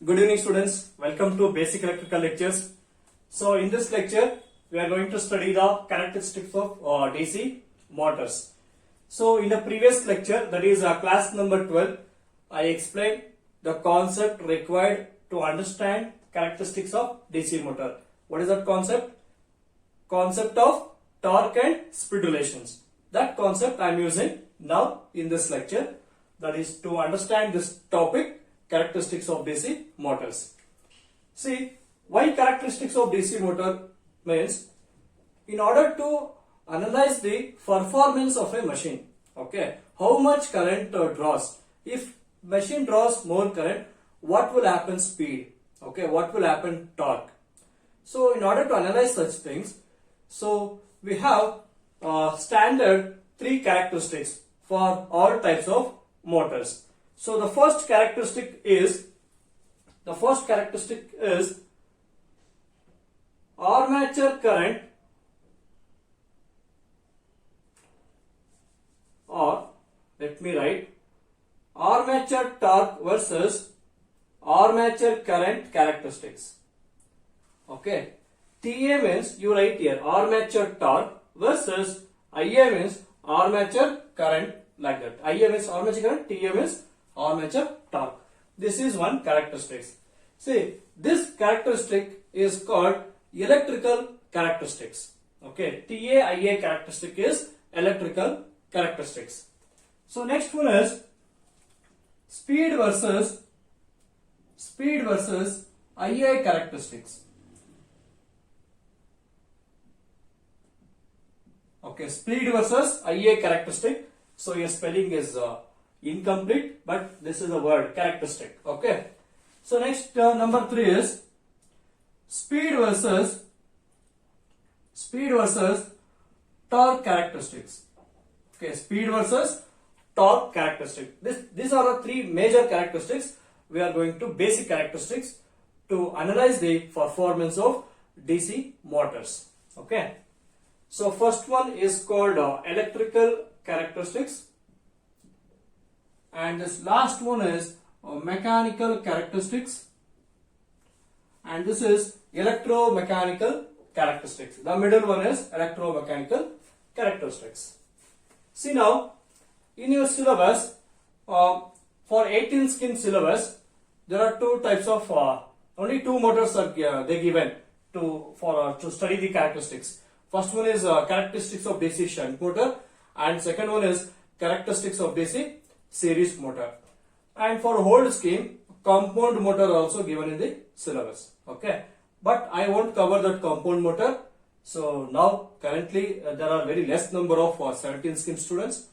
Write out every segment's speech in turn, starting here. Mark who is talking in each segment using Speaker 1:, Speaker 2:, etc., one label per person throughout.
Speaker 1: Good evening students, welcome to basic electrical lectures. So in this lecture we are going to study the characteristics of DC motors. So in the previous lecture, that is class number 12, I explained the concept required to understand characteristics of DC motor. What is that concept? Concept of torque and speed relations. That concept I am using now in this lecture, that is to understand this topic, characteristics of DC motors. See, why characteristics of DC motor means, in order to analyze the performance of a machine, okay, how much current draws. If machine draws more current, what will happen speed, okay, what will happen torque. So in order to analyze such things, so we have standard 3 characteristics for all types of motors. So the first characteristic is armature current, or let me write armature torque versus armature current characteristics. Okay, TA means you write here armature torque versus IA means armature current, like that. IA means armature current, TA means armature torque. This is one characteristic. See, this characteristic is called electrical characteristics. Okay, TA IA characteristic is electrical characteristics. So next one is speed versus IA characteristics. Okay, speed versus IA characteristic. So your spelling is incomplete, but this is the word characteristic. Okay. So next number 3 is speed versus torque characteristics. Okay, speed versus torque characteristic. These are the 3 major characteristics. We are going to basic characteristics to analyze the performance of DC motors. Okay. So first one is called electrical characteristics, and this last one is mechanical characteristics, and this is electromechanical characteristics. The middle one is electromechanical characteristics. See now, in your syllabus, for 18 skin syllabus, there are 2 types of only 2 motors are they given to study the characteristics. First one is characteristics of DC shunt motor, and second one is characteristics of DC series motor. And for whole scheme, compound motor also given in the syllabus. Okay, but I won't cover that compound motor. So now currently there are very less number of 17 scheme students.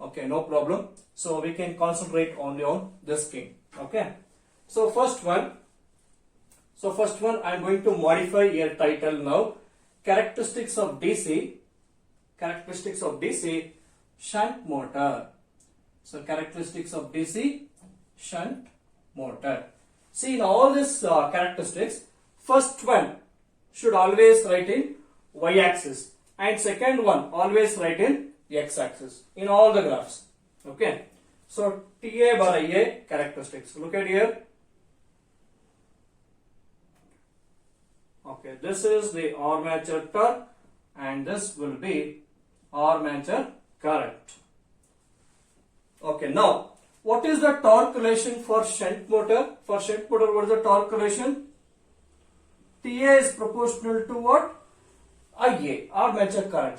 Speaker 1: Okay, no problem. So we can concentrate only on this scheme. Okay. So first one I am going to modify your title now. Characteristics of DC shunt motor. So characteristics of DC shunt motor. See, in all these characteristics, first one should always write in y-axis, and second one always write in x-axis in all the graphs. Okay. So TA bar IA characteristics. Look at here. Okay, this is the armature torque, and this will be armature current. Okay, now what is the torque relation for shunt motor? For shunt motor, what is the torque relation? TA is proportional to what? IA, armature current.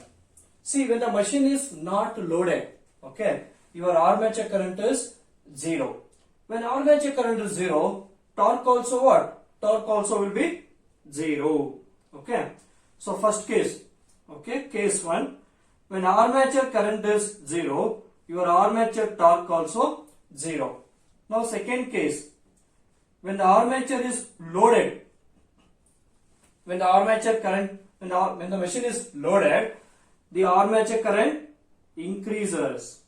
Speaker 1: See, when the machine is not loaded, okay, your armature current is 0. When armature current is 0, torque also what? Torque also will be 0. Okay. So first case, okay, case 1, when armature current is 0, your armature torque also 0. Now second case, when the armature is loaded, when the machine is loaded, the armature current increases.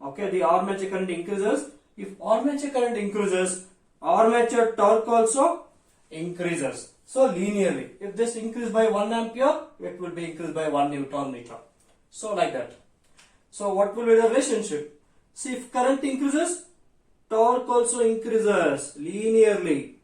Speaker 1: Okay, the armature current increases. If armature current increases, armature torque also increases. So linearly, if this increase by 1 ampere, it will be increased by 1 Newton meter. So like that. So what will be the relationship? See, if current increases, torque also increases linearly.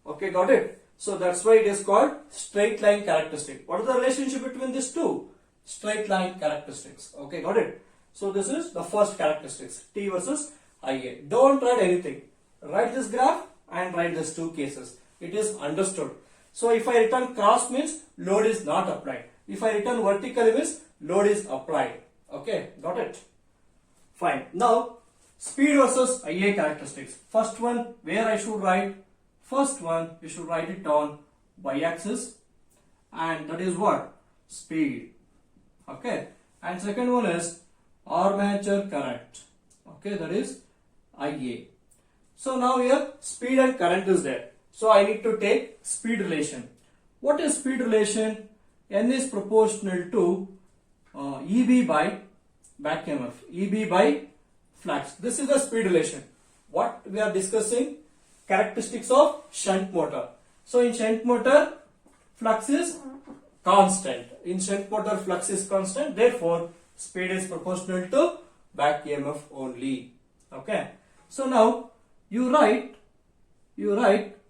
Speaker 1: Okay, got it? So that's why it is called straight line characteristic. What is the relationship between these two? Straight line characteristics. Okay, got it? So this is the first characteristics, T versus IA. Don't write anything. Write this graph and write these two cases. It is understood. So if I return cross means load is not applied. If I return vertically means load is applied. Okay, got it? Fine. Now, speed versus IA characteristics. First one, where I should write? First one, you should write it on y-axis, and that is what? Speed. Okay. And second one is armature current. Okay, that is IA. So now here speed and current is there. So I need to take speed relation. What is speed relation? N is proportional to EB by back EMF, EB by flux. This is the speed relation. What we are discussing? Characteristics of shunt motor. So in shunt motor, flux is constant. In shunt motor, flux is constant. Therefore, speed is proportional to back EMF only. Okay. So now you write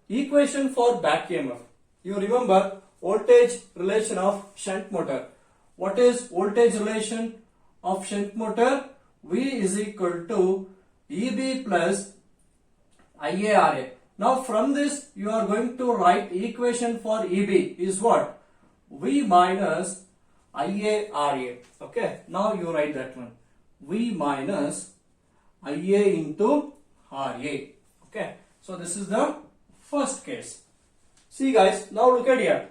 Speaker 1: equation for back EMF. You remember voltage relation of shunt motor. What is voltage relation of shunt motor? V is equal to EB plus IARA. Now from this you are going to write equation for EB is what? V minus IARA. Okay. Now you write that one. V minus IA into RA. Okay. So this is the first case. See guys, now look at here.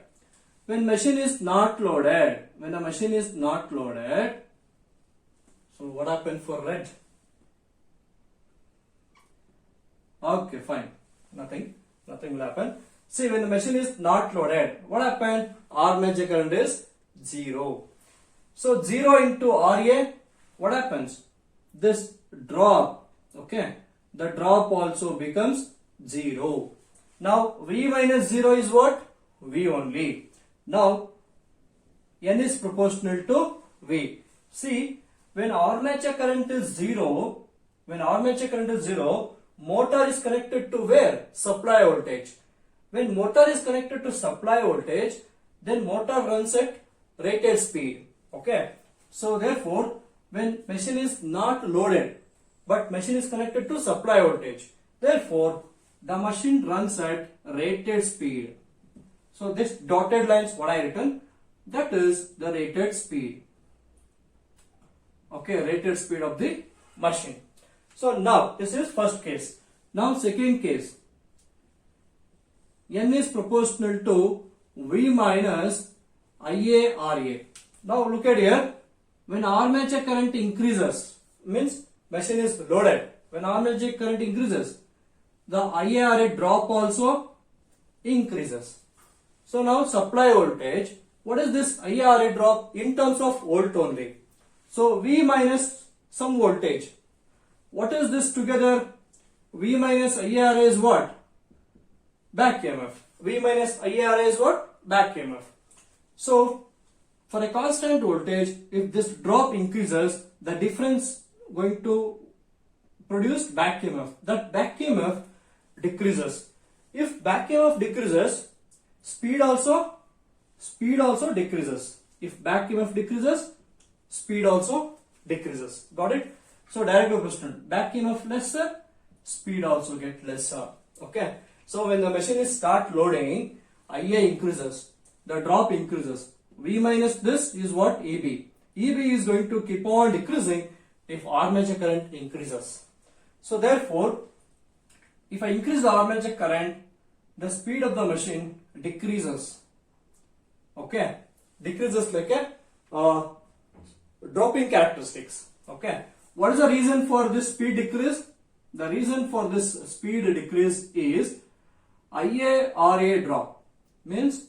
Speaker 1: When machine is not loaded, so what happened for red? Okay, fine. Nothing will happen. See, when the machine is not loaded, what happened? Armature current is 0. So 0 into RA, what happens? This drop, okay, the drop also becomes 0. Now V minus 0 is what? V only. Now N is proportional to V. See, when armature current is 0, motor is connected to where? Supply voltage. When motor is connected to supply voltage, then motor runs at rated speed. Okay. So therefore, when machine is not loaded, but machine is connected to supply voltage, therefore the machine runs at rated speed. So this dotted lines what I written, that is the rated speed. Okay, rated speed of the machine. So now this is first case. Now second case. N is proportional to V minus IARA. Now look at here. When armature current increases, means machine is loaded. When armature current increases, the IARA drop also increases. So now supply voltage, what is this IARA drop in terms of volt only? So V minus some voltage. What is this together? V minus IARA is what? Back EMF. V minus IARA is what? Back EMF. So for a constant voltage, if this drop increases, the difference going to produce back EMF. That back EMF decreases. If back EMF decreases, speed also decreases. If back EMF decreases, speed also decreases. Got it? So direct question. Back EMF lesser, speed also get lesser. Okay. So when the machine is start loading, IA increases, the drop increases. V minus this is what? EB. EB is going to keep on decreasing if armature current increases. So therefore, if I increase the armature current, the speed of the machine decreases. Okay, decreases like a dropping characteristics. Okay, what is the reason for this speed decrease? The reason for this speed decrease is IARA drop, means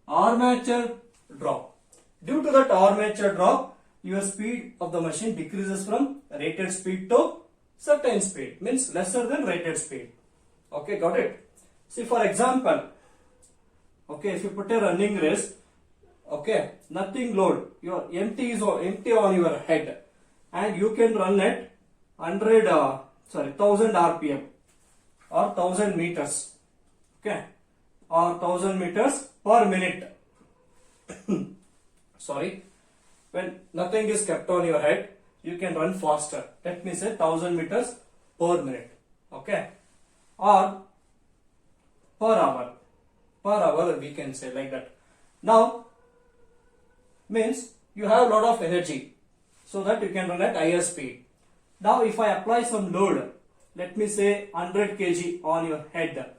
Speaker 1: armature drop. Due to that armature drop, your speed of the machine decreases from rated speed to certain speed, means lesser than rated speed. Okay, got it? See, for example, okay, if you put a running race, okay, nothing load, empty on your head, and you can run at 100 1000 RPM or 1000 meters, okay, or 1000 meters per minute. Sorry, when nothing is kept on your head, you can run faster. Let me say 1000 meters per minute, okay, or per hour. Per hour we can say like that. Now, means you have a lot of energy, so that you can run at higher speed. Now, if I apply some load, let me say 100 kg on your head,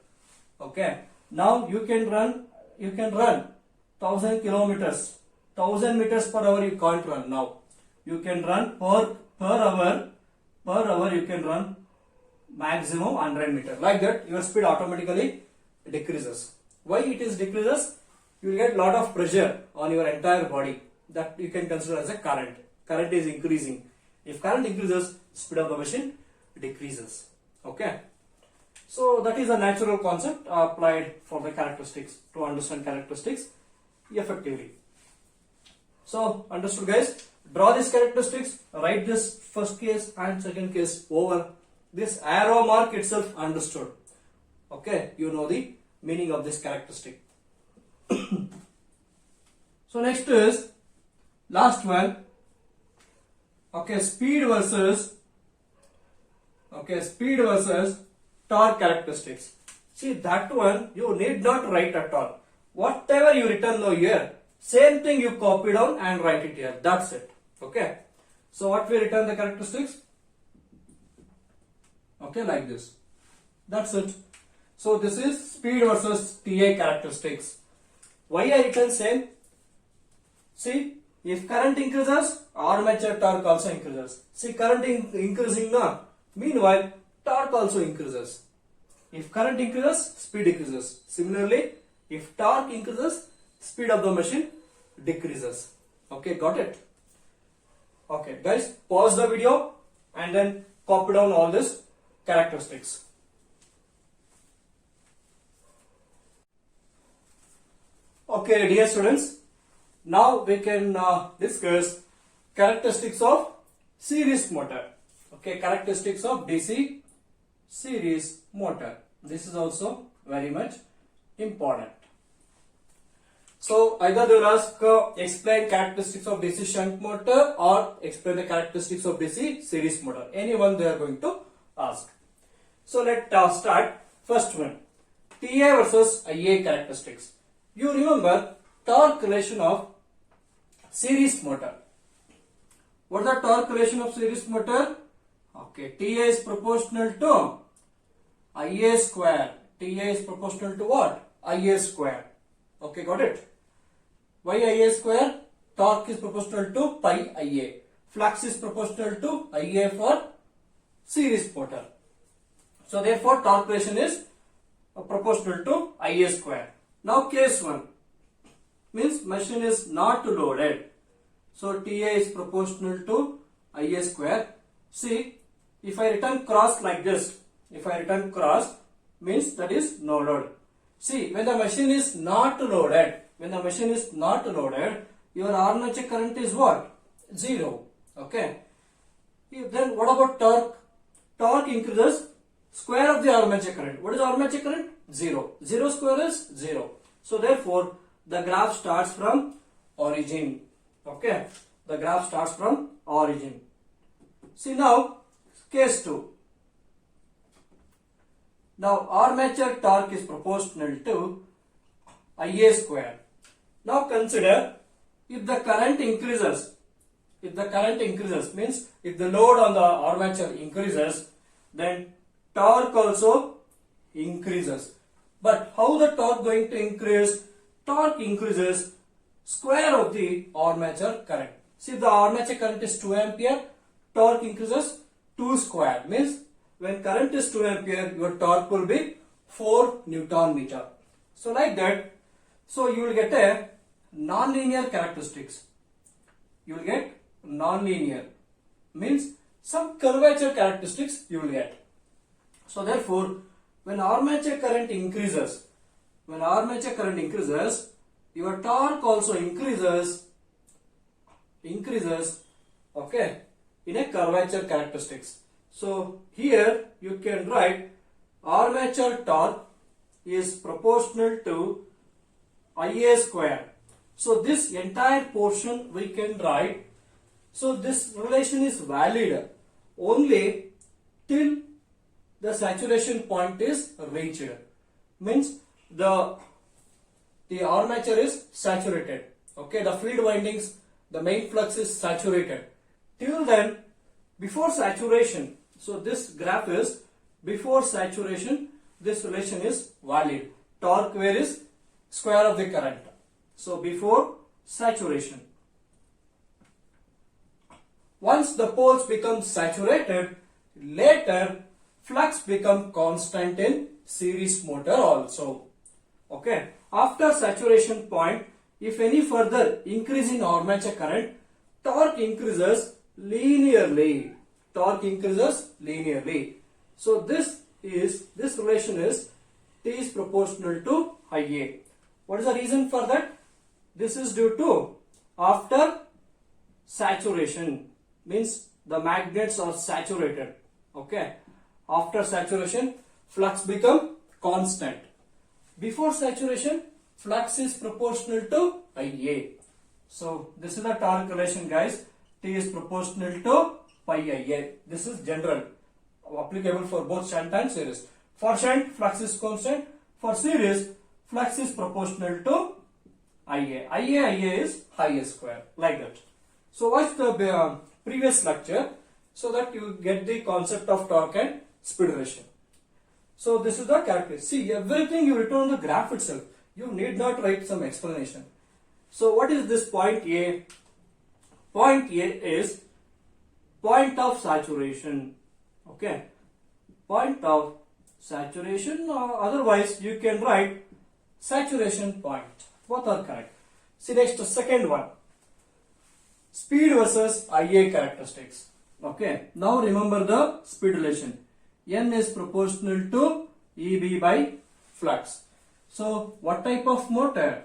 Speaker 1: okay. Now you can run 1000 kilometers. 1000 meters per hour you can't run now. You can run per hour you can run maximum 100 meters. Like that, your speed automatically decreases. Why it is decreases? You will get lot of pressure on your entire body, that you can consider as a current. Current is increasing. If current increases, speed of the machine decreases. Okay. So that is a natural concept applied for the characteristics, to understand characteristics effectively. So understood, guys? Draw these characteristics, write this first case and second case over. This arrow mark itself understood. Okay, you know the meaning of this characteristic. So next is last one. Okay, speed versus torque characteristics. See, that one you need not write at all. Whatever you written over here, same thing you copy down and write it here. That's it. Okay. So what we written the characteristics? Okay, like this. That's it. So this is speed versus TA characteristics. Why I written same? See, if current increases, armature torque also increases. See, current increasing now. Meanwhile, torque also increases. If current increases, speed decreases. Similarly, if torque increases, speed of the machine decreases. Okay, got it? Okay, guys, pause the video and then copy down all these characteristics. Okay, dear students, now we can discuss characteristics of series motor. Okay, characteristics of DC series motor. This is also very much important. So either they will ask explain characteristics of DC shunt motor or explain the characteristics of DC series motor. Anyone they are going to ask. So let's start. First one, TA versus IA characteristics. You remember torque relation of series motor. What is the torque relation of series motor? Okay, TA is proportional to IA square. TA is proportional to what? IA square. Okay, got it? Why IA square? Torque is proportional to pi IA. Flux is proportional to IA for series motor. So therefore torque relation is proportional to IA square. Now case 1 means machine is not loaded. So TA is proportional to IA square. See, if I return cross like this, if I return cross means that is no load. See, when the machine is not loaded, your armature current is what? 0. Okay. Then what about torque? Torque increases square of the armature current. What is armature current? 0. 0 square is 0. So therefore, the graph starts from origin. Okay. The graph starts from origin. See now, case 2. Now armature torque is proportional to IA square. Now consider if the current increases, means if the load on the armature increases, then torque also increases. But how the torque going to increase? Torque increases square of the armature current. See, the armature current is 2 ampere, torque increases 2 square, means when current is 2 ampere, your torque will be 4 Newton meter. So like that, so you will get a non-linear characteristics. You will get non-linear, means some curvature characteristics you will get. So therefore, when armature current increases, your torque also increases, okay, in a curvature characteristics. So here you can write armature torque is proportional to Ia square. So this entire portion we can write. So this relation is valid only till the saturation point is reached. Means the armature is saturated. Okay, the field windings, the main flux is saturated. Till then, before saturation, so this graph is before saturation, this relation is valid. Torque where is square of the current. So before saturation. Once the poles become saturated, later flux become constant in series motor also. Okay. After saturation point, if any further increase in armature current, torque increases linearly. Torque increases linearly. So this relation is T is proportional to Ia. What is the reason for that? This is due to after saturation, means the magnets are saturated. Okay. After saturation, flux become constant. Before saturation, flux is proportional to Ia. So this is the torque relation, guys. T is proportional to pi Ia. This is general, applicable for both shunt and series. For shunt, flux is constant. For series, flux is proportional to Ia. Ia is Ia square, like that. So watch the previous lecture so that you get the concept of torque and speed relation. So this is the characteristic. See, everything you written on the graph itself. You need not write some explanation. So what is this point A? Point A is point of saturation. Okay. Point of saturation, or otherwise you can write saturation point. Both are correct. See next, second one. Speed versus Ia characteristics. Okay. Now remember the speed relation. N is proportional to Eb by flux. So what type of motor?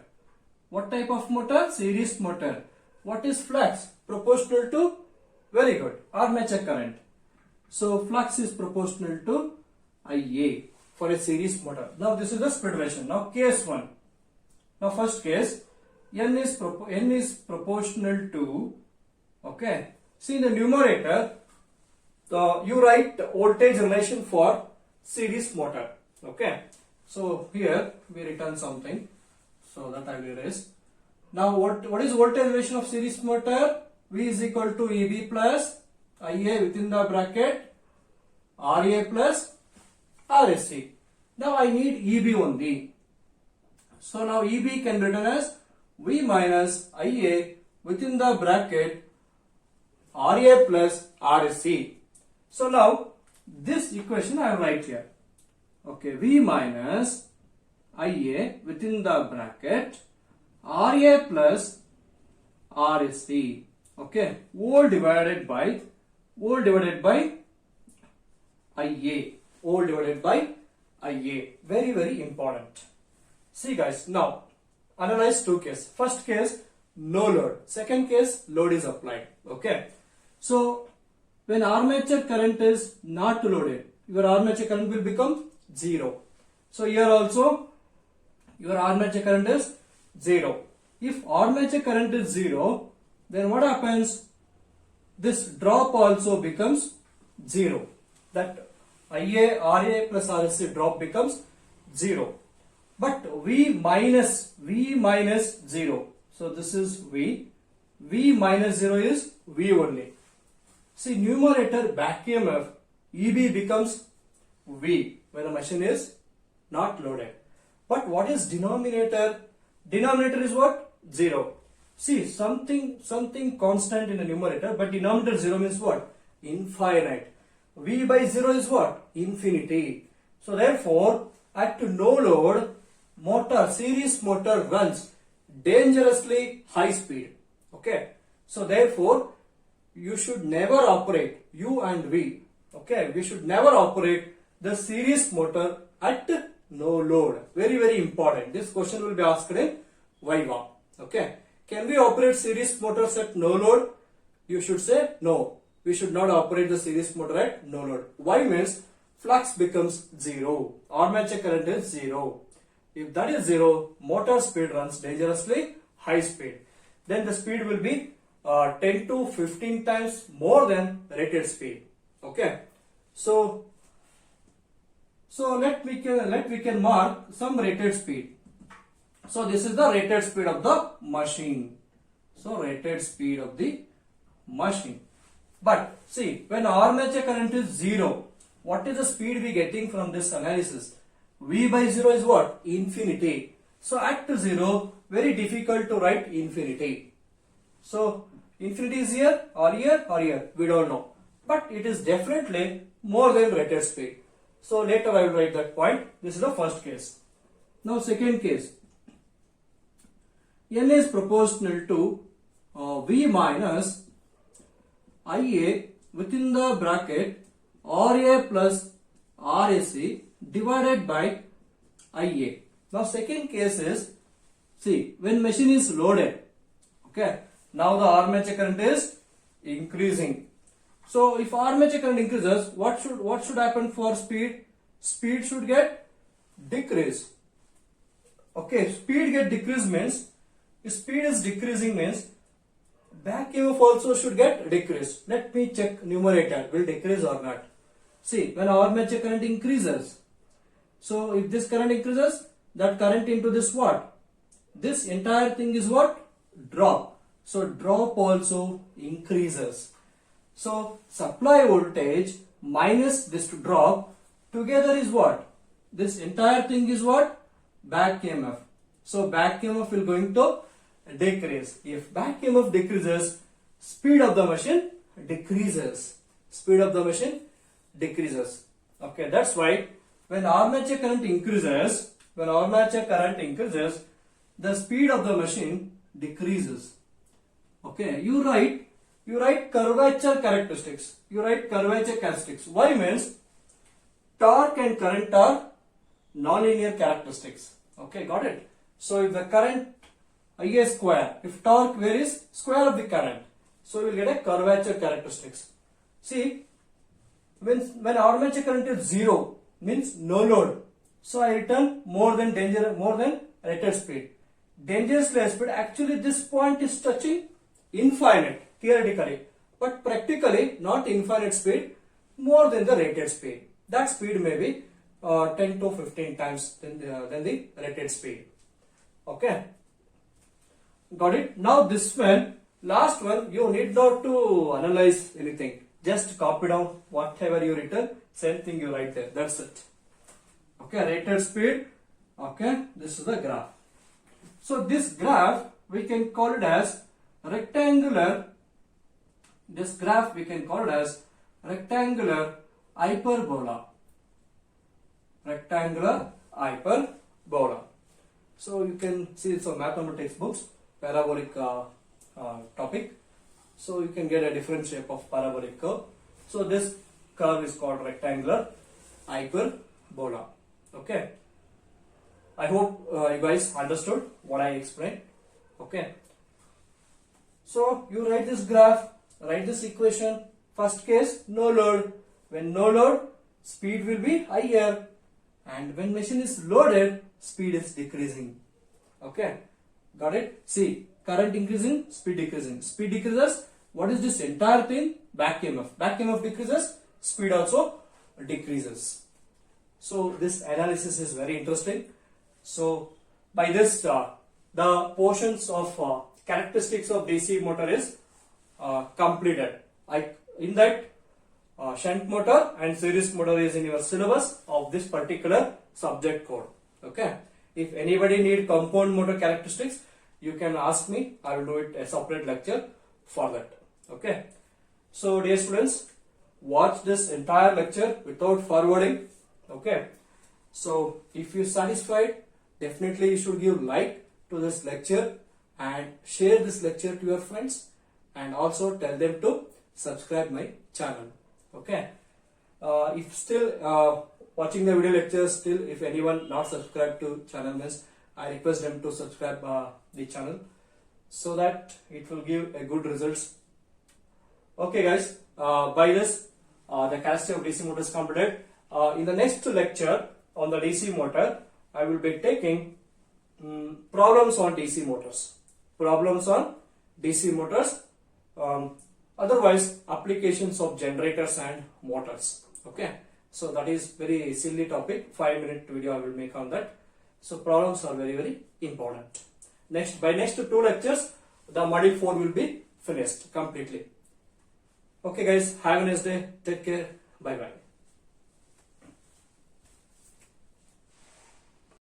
Speaker 1: What type of motor? Series motor. What is flux? Proportional to, very good, armature current. So flux is proportional to Ia for a series motor. Now this is the speed relation. Now case 1. Now first case, N is proportional to, okay. See in the numerator, you write voltage relation for series motor. Okay. So here we return something. So that I will erase. Now what is voltage relation of series motor? V is equal to Eb plus Ia within the bracket Ra plus Rse. Now I need Eb only. So now Eb can be written as V minus Ia within the bracket Ra plus Rse. So now this equation I write here. Okay, V minus Ia within the bracket Ra plus Rse. Okay, all divided by Ia. All divided by Ia. Very, very important. See guys, now analyze two cases. First case, no load. Second case, load is applied. Okay. So when armature current is not loaded, your armature current will become 0. So here also your armature current is 0. If armature current is 0, then what happens? This drop also becomes 0. That Ia, Ra plus Rse drop becomes 0. But V minus 0. So this is V. V minus 0 is V only. See, numerator back EMF, Eb becomes V when the machine is not loaded. But what is denominator? Denominator is what? 0. See, something constant in the numerator, but denominator 0 means what? Infinite. V by 0 is what? Infinity. So therefore, at no load, series motor runs dangerously high speed. Okay. So therefore, you should never operate, you and we, okay, we should never operate the series motor at no load. Very, very important. This question will be asked in Viva. Okay. Can we operate series motors at no load? You should say no. we should not operate the series motor at no load. Why means flux becomes zero, armature current is zero. If that is zero, motor speed runs dangerously high speed. Then the speed will be 10 to 15 times more than rated speed. Okay, so let we can mark some rated speed. So this is the rated speed of the machine. So rated speed of the machine. But see, when armature current is zero, what is the speed we getting from this analysis? V by 0 is what? Infinity. So at 0, very difficult to write infinity. So infinity is here or here or here, we don't know. But it is definitely more than rated speed. So later I will write that point. This is the first case. Now second case. N is proportional to V minus IA within the bracket RA plus RAC divided by IA. Now second case is, see, when machine is loaded, okay, now the armature current is increasing. So if armature current increases, what should happen for speed? Speed should get decreased. Okay, speed get decreased means, if speed is decreasing means back EMF also should get decreased. Let me check numerator, will decrease or not. See, when armature current increases, so if this current increases, that current into this what? This entire thing is what? Drop. So drop also increases. So supply voltage minus this drop together is what? This entire thing is what? Back EMF. So back EMF will going to decrease. If back EMF decreases, speed of the machine decreases. Speed of the machine decreases. Okay, that's why when armature current increases, the speed of the machine decreases. Okay, you write curvature characteristics. Why means torque and current are nonlinear characteristics. Okay, got it? So if the current Ia square, if torque where is square of the current, so you will get a curvature characteristics. See, when armature current is zero, means no load. So I return more than rated speed. Dangerously high speed, actually this point is touching infinite theoretically, but practically not infinite speed, more than the rated speed. That speed may be 10 to 15 times than the rated speed. Okay, got it? Now this one, last one, you need not to analyze anything. Just copy down whatever you written, same thing you write there. That's it. Okay, rated speed. Okay, this is the graph. So this graph we can call it as rectangular. This graph we can call it as rectangular hyperbola. Rectangular hyperbola. So you can see some mathematics books, parabolic topic. So you can get a different shape of parabolic curve. So this curve is called rectangular hyperbola. Okay. I hope you guys understood what I explained. Okay. So you write this graph, write this equation. First case, no load. When no load, speed will be higher, and when machine is loaded, speed is decreasing. Okay, got it? See, current increasing, speed decreasing. Speed decreases. What is this entire thing? Back EMF. Back EMF decreases, speed also decreases. So this analysis is very interesting. So by this, the portions of characteristics of DC motor is completed. In that, shunt motor and series motor is in your syllabus of this particular subject code. Okay. If anybody need compound motor characteristics, you can ask me. I will do it a separate lecture for that. Okay. So dear students, watch this entire lecture without forwarding. Okay. So if you satisfied, definitely you should give like to this lecture and share this lecture to your friends, and also tell them to subscribe my channel. Okay. If still watching the video lectures, still if anyone not subscribed to channel means, I request them to subscribe the channel so that it will give a good results. Okay guys, by this, the characteristic of DC motor is completed. In the next lecture on the DC motor, I will be taking problems on DC motors. Problems on DC motors. Otherwise, applications of generators and motors. Okay. So that is very silly topic. 5-minute video I will make on that. So problems are very, very important. By next 2 lectures, the module 4 will be finished completely. Okay guys, have a nice day. Take care. Bye bye.